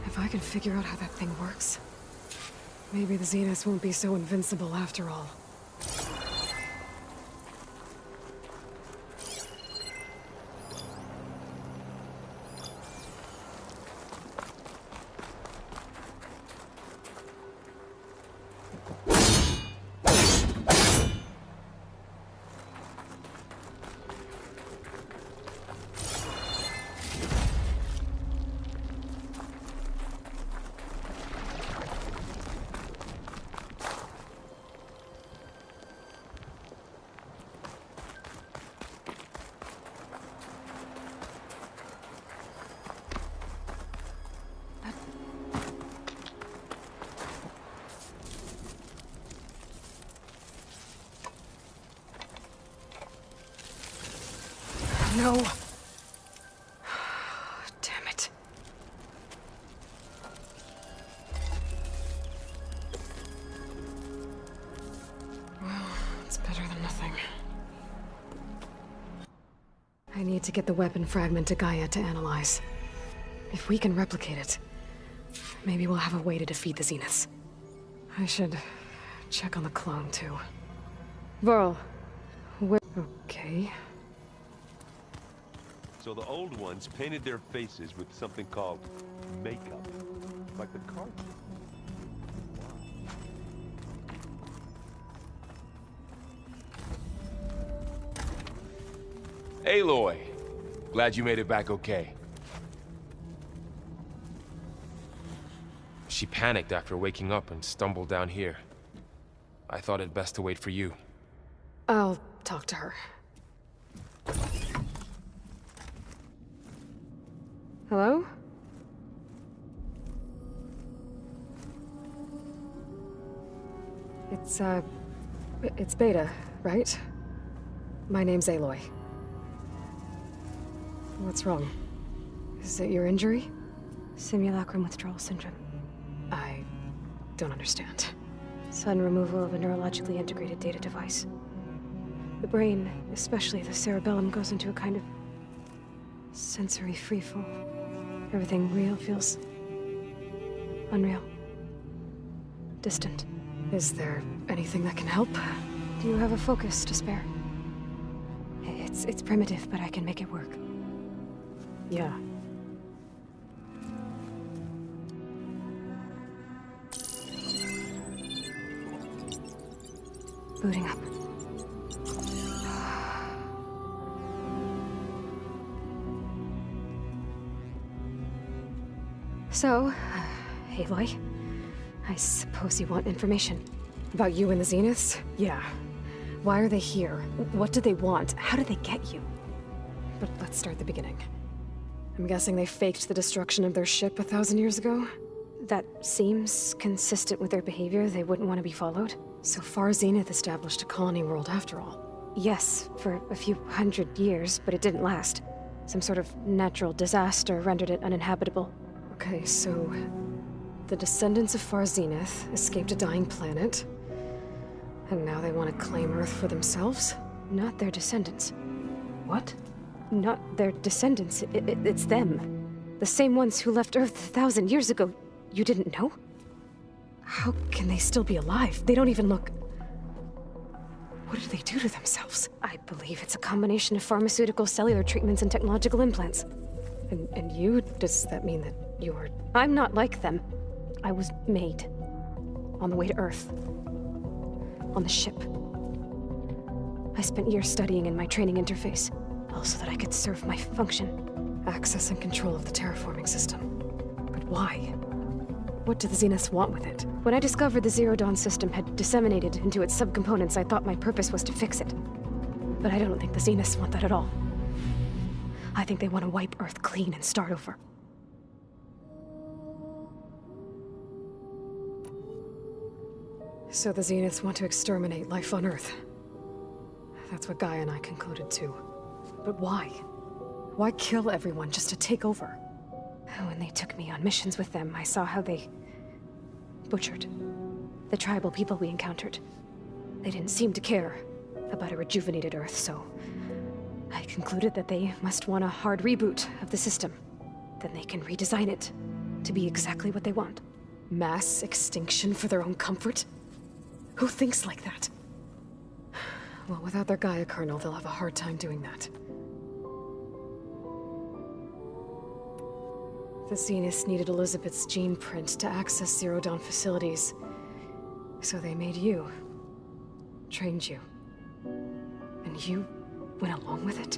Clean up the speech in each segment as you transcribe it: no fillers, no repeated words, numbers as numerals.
If I can figure out how that thing works, maybe the Zeniths won't be so invincible after all. No. Damn it. Well, it's better than nothing. I need to get the weapon fragment to Gaia to analyze. If we can replicate it, maybe we'll have a way to defeat the Zeniths. I should check on the clone, too. Varl, where... Okay. So the old ones painted their faces with something called makeup, like the cartoon. Aloy, glad you made it back okay. She panicked after waking up and stumbled down here. I thought it best to wait for you. I'll talk to her. Hello? It's Beta, right? My name's Aloy. What's wrong? Is it your injury? Simulacrum withdrawal syndrome. I don't understand. Sudden removal of a neurologically integrated data device. The brain, especially the cerebellum, goes into a kind of sensory freefall. Everything real feels unreal. Distant. Is there anything that can help? Do you have a focus to spare? It's primitive, but I can make it work. Yeah. Booting up. So, Aloy, I suppose you want information. About you and the Zeniths? Yeah. Why are they here? What do they want? How did they get you? But let's start at the beginning. I'm guessing they faked the destruction of their ship 1,000 years ago? That seems consistent with their behavior. They wouldn't want to be followed. So far, Zenith established a colony world after all. Yes, for a few hundred years, but it didn't last. Some sort of natural disaster rendered it uninhabitable. Okay, so... the descendants of Far Zenith escaped a dying planet, and now they want to claim Earth for themselves? Not their descendants. What? Not their descendants. It's them. The same ones who left Earth 1,000 years ago. You didn't know? How can they still be alive? They don't even look... What did they do to themselves? I believe it's a combination of pharmaceutical, cellular treatments, and technological implants. And you? Does that mean that you're... I'm not like them. I was made. On the way to Earth. On the ship. I spent years studying in my training interface, all so that I could serve my function. Access and control of the terraforming system. But why? What do the Zeniths want with it? When I discovered the Zero Dawn system had disseminated into its subcomponents, I thought my purpose was to fix it. But I don't think the Zeniths want that at all. I think they want to wipe Earth clean and start over. So the Zeniths want to exterminate life on Earth. That's what Gaia and I concluded too. But why? Why kill everyone just to take over? When they took me on missions with them, I saw how they butchered the tribal people we encountered. They didn't seem to care about a rejuvenated Earth, so I concluded that they must want a hard reboot of the system. Then they can redesign it to be exactly what they want. Mass extinction for their own comfort? Who thinks like that? Well, without their Gaia kernel, they'll have a hard time doing that. The Zeniths needed Elizabeth's gene print to access Zero Dawn facilities. So they made you. Trained you. And you went along with it?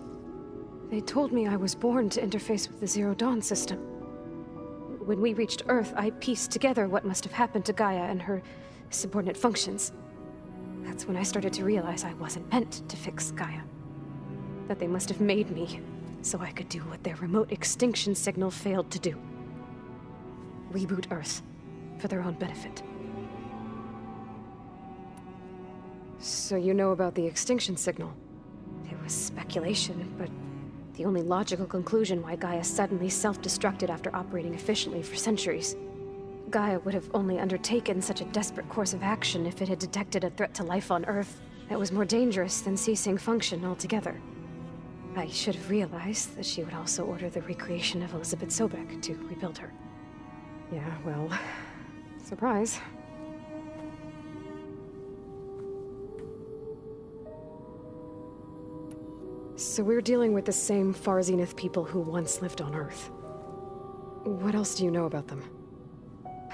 They told me I was born to interface with the Zero Dawn system. When we reached Earth, I pieced together what must have happened to Gaia and her subordinate functions. That's when I started to realize I wasn't meant to fix Gaia. That they must have made me so I could do what their remote extinction signal failed to do. Reboot Earth for their own benefit. So you know about the extinction signal? It was speculation, but the only logical conclusion why Gaia suddenly self-destructed after operating efficiently for centuries. Gaia would have only undertaken such a desperate course of action if it had detected a threat to life on Earth that was more dangerous than ceasing function altogether. I should have realized that she would also order the recreation of Elizabeth Sobek to rebuild her. Yeah, well, surprise. So we're dealing with the same Far Zenith people who once lived on Earth. What else do you know about them?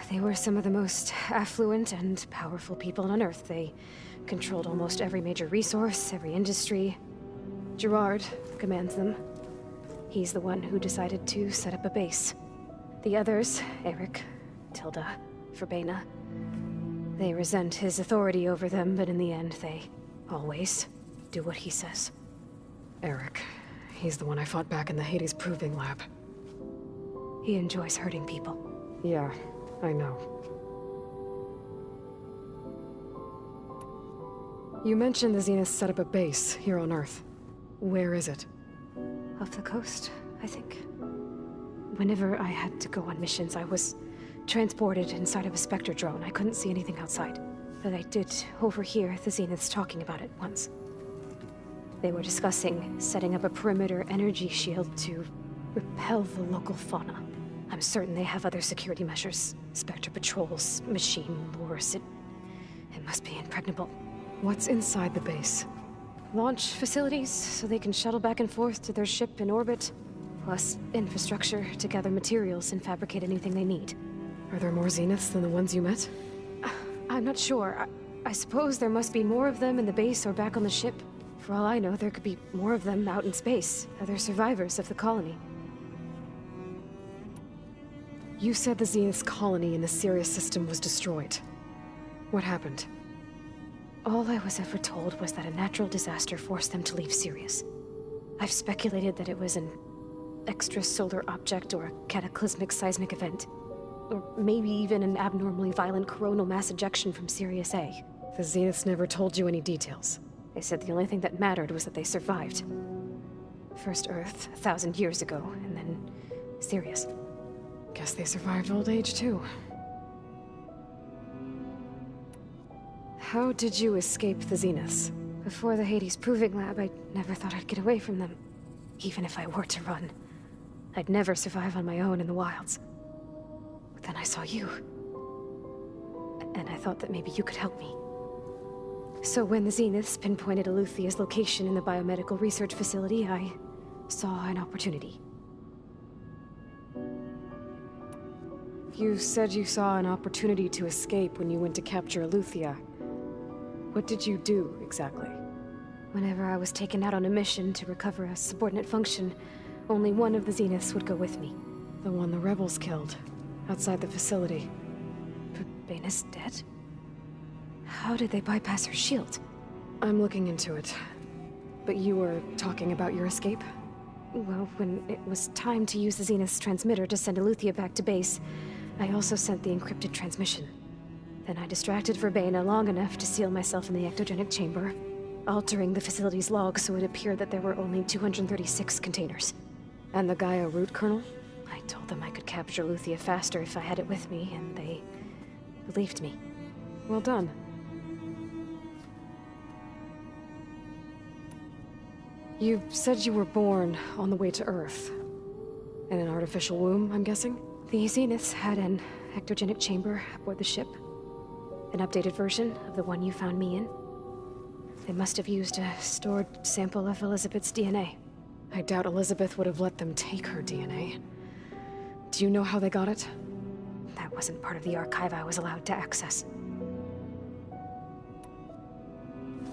They were some of the most affluent and powerful people on Earth. They controlled almost every major resource, every industry. Gerard commands them. He's the one who decided to set up a base. The others, Eric, Tilda, Verbena, they resent his authority over them, but in the end, they always do what he says. Eric. He's the one I fought back in the Hades Proving Lab. He enjoys hurting people. Yeah, I know. You mentioned the Zeniths set up a base here on Earth. Where is it? Off the coast, I think. Whenever I had to go on missions, I was transported inside of a Spectre drone. I couldn't see anything outside. But I did overhear the Zeniths talking about it once. They were discussing setting up a perimeter energy shield to repel the local fauna. I'm certain they have other security measures. Spectre patrols, machine lures. It must be impregnable. What's inside the base? Launch facilities, so they can shuttle back and forth to their ship in orbit. Plus infrastructure to gather materials and fabricate anything they need. Are there more Zeniths than the ones you met? I'm not sure. I suppose there must be more of them in the base or back on the ship. For all I know, there could be more of them out in space, other survivors of the colony. You said the Zenith's colony in the Sirius system was destroyed. What happened? All I was ever told was that a natural disaster forced them to leave Sirius. I've speculated that it was an extrasolar object or a cataclysmic seismic event. Or maybe even an abnormally violent coronal mass ejection from Sirius A. The Zeniths never told you any details. They said the only thing that mattered was that they survived. First Earth, 1,000 years ago, and then Sirius. Guess they survived old age, too. How did you escape the Zeniths? Before the Hades Proving Lab, I never thought I'd get away from them. Even if I were to run. I'd never survive on my own in the wilds. But then I saw you. And I thought that maybe you could help me. So when the Zeniths pinpointed Eluthia's location in the biomedical research facility, I saw an opportunity. You said you saw an opportunity to escape when you went to capture Eluthia. What did you do, exactly? Whenever I was taken out on a mission to recover a subordinate function, only one of the Zeniths would go with me. The one the rebels killed, outside the facility. Baina's dead? How did they bypass her shield? I'm looking into it. But you were talking about your escape? Well, when it was time to use the Zenith's transmitter to send Eluthia back to base, I also sent the encrypted transmission. Then I distracted Verbena long enough to seal myself in the ectogenic chamber, altering the facility's log so it appeared that there were only 236 containers. And the Gaia root kernel? I told them I could capture Eluthia faster if I had it with me, and they believed me. Well done. You said you were born on the way to Earth. In an artificial womb, I'm guessing? The Zeniths had an ectogenic chamber aboard the ship. An updated version of the one you found me in. They must have used a stored sample of Elizabeth's DNA. I doubt Elizabeth would have let them take her DNA. Do you know how they got it? That wasn't part of the archive I was allowed to access.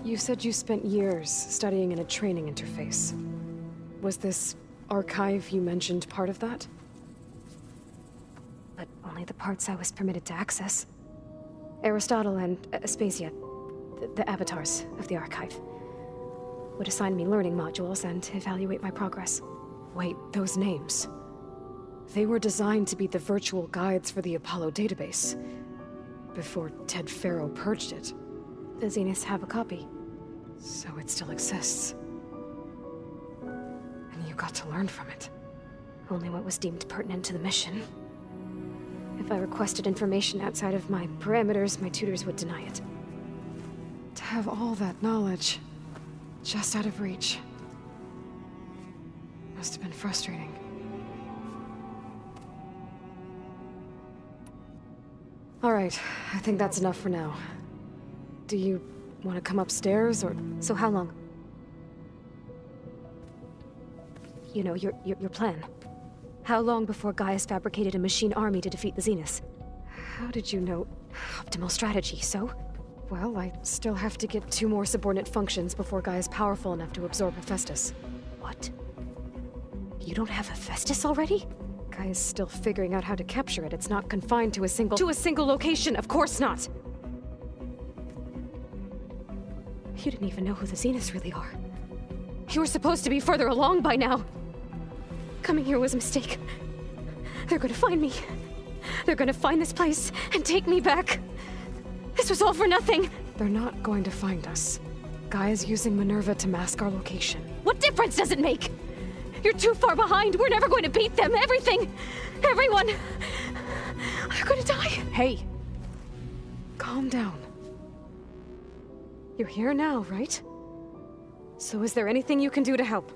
You said you spent years studying in a training interface. Was this archive you mentioned part of that? But only the parts I was permitted to access. Aristotle and Aspasia, the avatars of the archive, would assign me learning modules and evaluate my progress. Wait, those names. They were designed to be the virtual guides for the Apollo database. Before Ted Faro purged it. The Zeniths have a copy. So it still exists. And you got to learn from it. Only what was deemed pertinent to the mission. If I requested information outside of my parameters, my tutors would deny it. To have all that knowledge, just out of reach. Must have been frustrating. All right, I think that's enough for now. Do you want to come upstairs, or...? So how long? You know, your plan. How long before Gaius fabricated a machine army to defeat the Zeniths? How did you know? Optimal strategy, so? Well, I still have to get 2 more subordinate functions before Gaia's powerful enough to absorb Hephaestus. What? You don't have Hephaestus already? Gaia's still figuring out how to capture it. It's not confined to a single location, of course not! You didn't even know who the Zeniths really are. You were supposed to be further along by now. Coming here was a mistake. They're gonna find me. They're gonna find this place and take me back. This was all for nothing. They're not going to find us. Gaia's using Minerva to mask our location. What difference does it make? You're too far behind. We're never going to beat them. Everything. Everyone. They're gonna die. Hey. Calm down. You're here now, right? So is there anything you can do to help?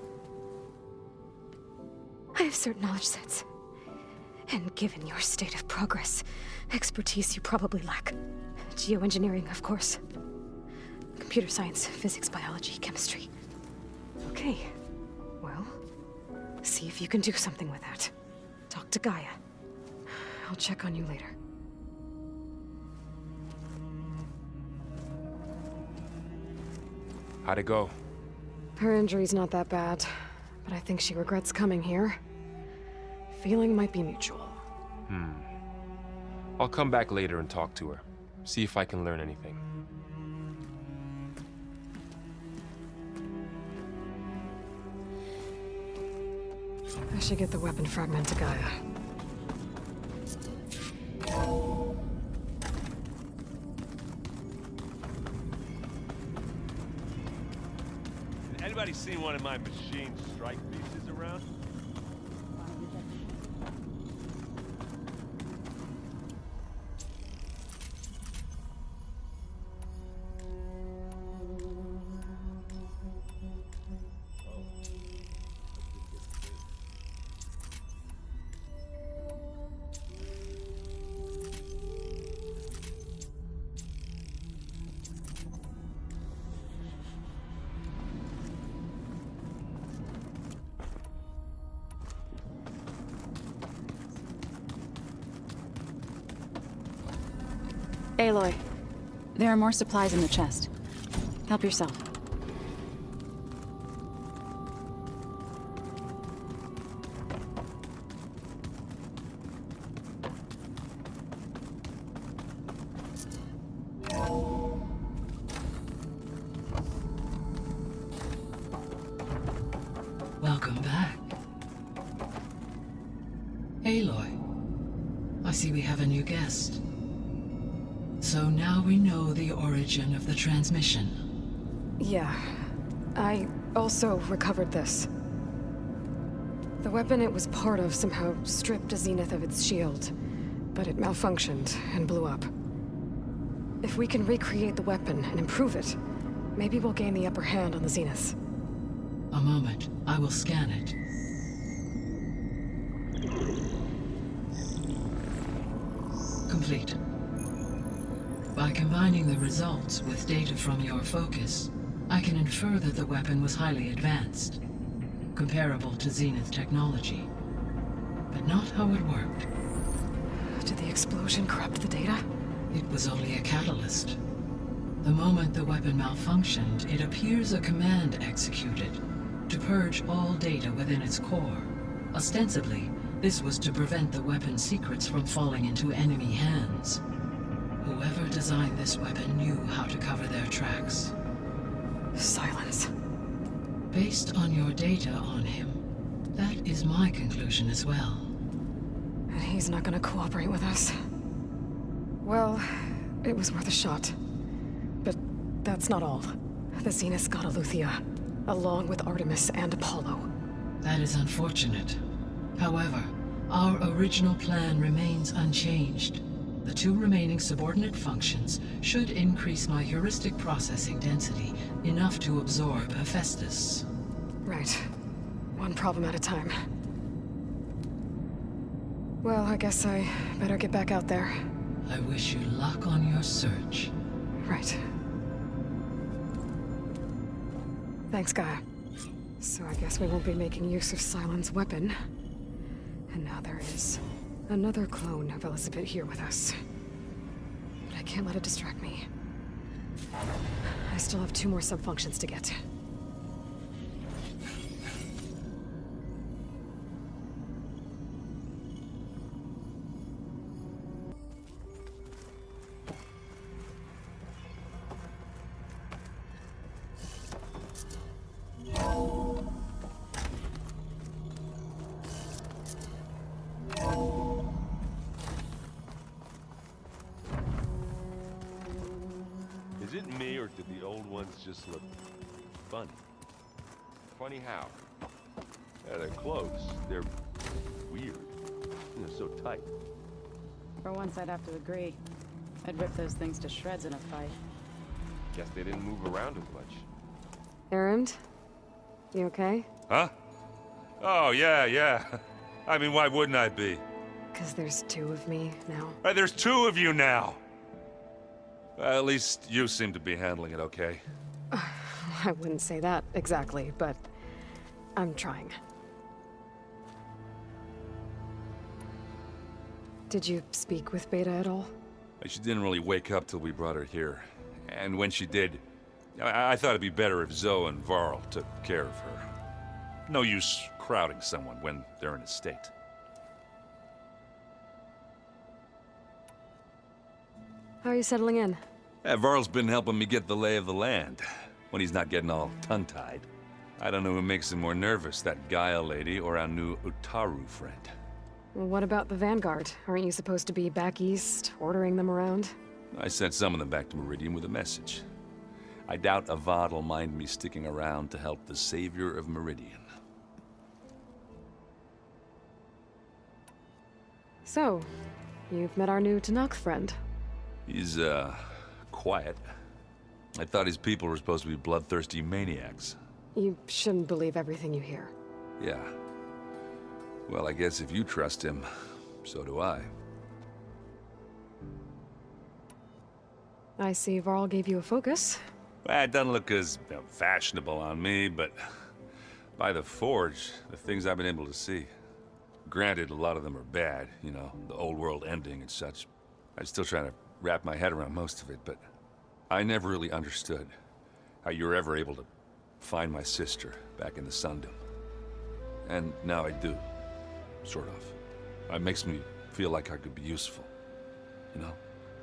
I have certain knowledge sets. And given your state of progress, expertise you probably lack. Geoengineering, of course. Computer science, physics, biology, chemistry. Okay. Well, see if you can do something with that. Talk to Gaia. I'll check on you later. How'd it go? Her injury's not that bad, but I think she regrets coming here. Feeling might be mutual. I'll come back later and talk to her. See if I can learn anything. I should get the weapon fragment to Gaia. Anybody seen one of my machine strike pieces around? Aloy, there are more supplies in the chest. Help yourself. Welcome back. Aloy, I see we have a new guest. So now we know the origin of the transmission. Yeah. I also recovered this. The weapon it was part of somehow stripped a Zenith of its shield, but it malfunctioned and blew up. If we can recreate the weapon and improve it, maybe we'll gain the upper hand on the Zeniths. A moment. I will scan it. Complete. By combining the results with data from your focus, I can infer that the weapon was highly advanced, comparable to Zenith technology, but not how it worked. Did the explosion corrupt the data? It was only a catalyst. The moment the weapon malfunctioned, it appears a command executed to purge all data within its core. Ostensibly, this was to prevent the weapon's secrets from falling into enemy hands. Whoever designed this weapon knew how to cover their tracks. Silence. Based on your data on him, that is my conclusion as well. And he's not gonna cooperate with us. Well, it was worth a shot. But that's not all. The Zeniths got Aletheia, along with Artemis and Apollo. That is unfortunate. However, our original plan remains unchanged. The 2 remaining subordinate functions should increase my heuristic processing density enough to absorb Hephaestus. Right. One problem at a time. Well, I guess I better get back out there. I wish you luck on your search. Right. Thanks, Gaia. So I guess we won't be making use of Cylon's weapon. And now there is another clone of Elizabeth here with us. But I can't let it distract me. I still have 2 more sub-functions to get. Is it me, or did the old ones just look funny? Funny how? Yeah, they're close. They're weird. They're so tight. For once, I'd have to agree. I'd rip those things to shreds in a fight. Guess they didn't move around as much. Erend? You okay? Huh? Oh, yeah. I mean, why wouldn't I be? 'Cause there's 2 of me now. There's 2 of you now! Well, at least you seem to be handling it okay. I wouldn't say that exactly, but I'm trying. Did you speak with Beta at all? She didn't really wake up till we brought her here. And when she did, I thought it'd be better if Zoe and Varl took care of her. No use crowding someone when they're in a state. How are you settling in? Varl's been helping me get the lay of the land, when he's not getting all tongue-tied. I don't know who makes him more nervous, that Gaia lady or our new Utaru friend. Well, what about the Vanguard? Aren't you supposed to be back east, ordering them around? I sent some of them back to Meridian with a message. I doubt Avad will mind me sticking around to help the savior of Meridian. So, you've met our new Tanakh friend. He's, quiet. I thought his people were supposed to be bloodthirsty maniacs. You shouldn't believe everything you hear. Yeah. Well, I guess if you trust him, so do I. I see Varl gave you a focus. Well, it doesn't look as fashionable on me, but by the Forge, the things I've been able to see. Granted, a lot of them are bad, you know, the old world ending and such. I'm still trying to wrap my head around most of it, but I never really understood how you were ever able to find my sister back in the Sundom. And now I do, sort of. It makes me feel like I could be useful, you know?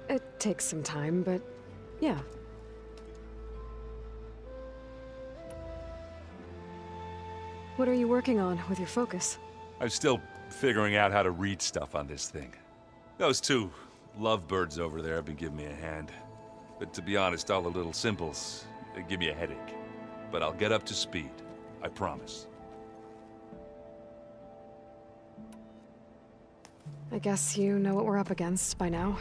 It takes some time, but yeah. What are you working on with your focus? I'm still figuring out how to read stuff on this thing. Those 2 lovebirds over there have been giving me a hand. But to be honest, all the little symbols, they give me a headache. But I'll get up to speed, I promise. I guess you know what we're up against by now.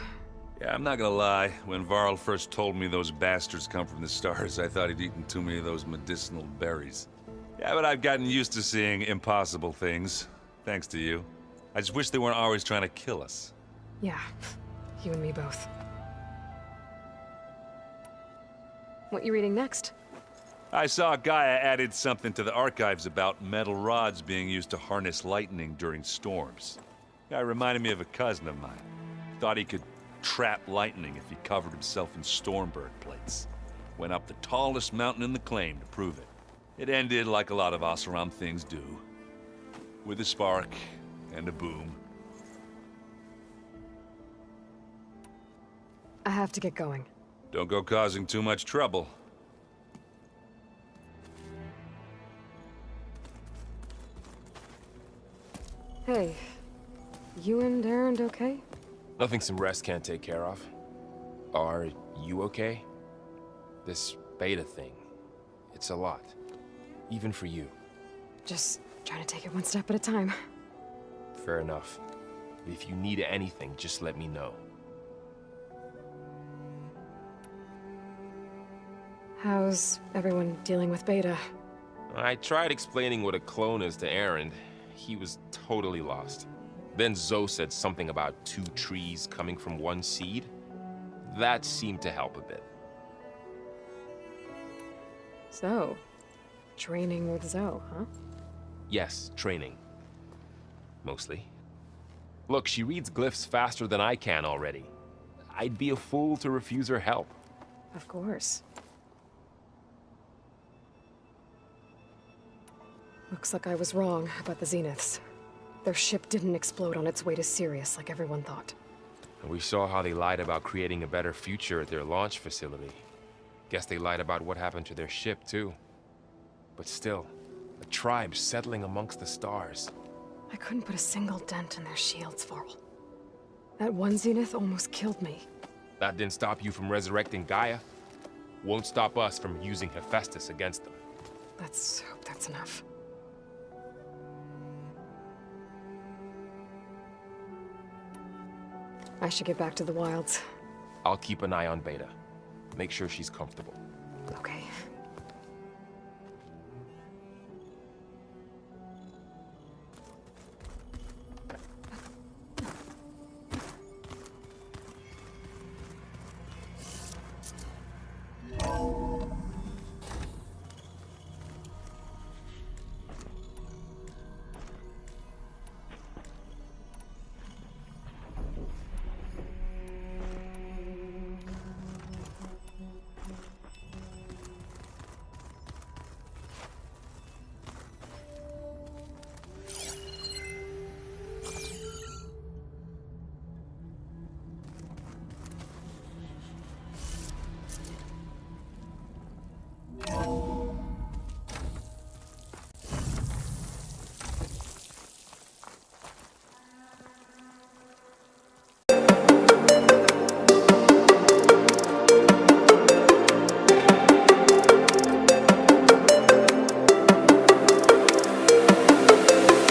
Yeah, I'm not gonna lie. When Varl first told me those bastards come from the stars, I thought he'd eaten too many of those medicinal berries. Yeah, but I've gotten used to seeing impossible things, thanks to you. I just wish they weren't always trying to kill us. Yeah, you and me both. What you reading next? I saw Gaia added something to the archives about metal rods being used to harness lightning during storms. Guy reminded me of a cousin of mine. Thought he could trap lightning if he covered himself in Stormbird plates. Went up the tallest mountain in the claim to prove it. It ended like a lot of Oseram things do. With a spark and a boom. I have to get going. Don't go causing too much trouble. Hey, you and Aaron okay? Nothing some rest can't take care of. Are you okay? This beta thing, it's a lot. Even for you. Just trying to take it one step at a time. Fair enough. If you need anything, just let me know. How's everyone dealing with Beta? I tried explaining what a clone is to Aaron. He was totally lost. Then Zoe said something about 2 trees coming from 1 seed. That seemed to help a bit. So, training with Zoe, huh? Yes, training. Mostly. Look, she reads glyphs faster than I can already. I'd be a fool to refuse her help. Of course. Looks like I was wrong about the Zeniths. Their ship didn't explode on its way to Sirius like everyone thought. And we saw how they lied about creating a better future at their launch facility. Guess they lied about what happened to their ship, too. But still, a tribe settling amongst the stars. I couldn't put a single dent in their shields, Varl. That one Zenith almost killed me. That didn't stop you from resurrecting Gaia. Won't stop us from using Hephaestus against them. Let's hope that's enough. I should get back to the wilds. I'll keep an eye on Beta. Make sure she's comfortable.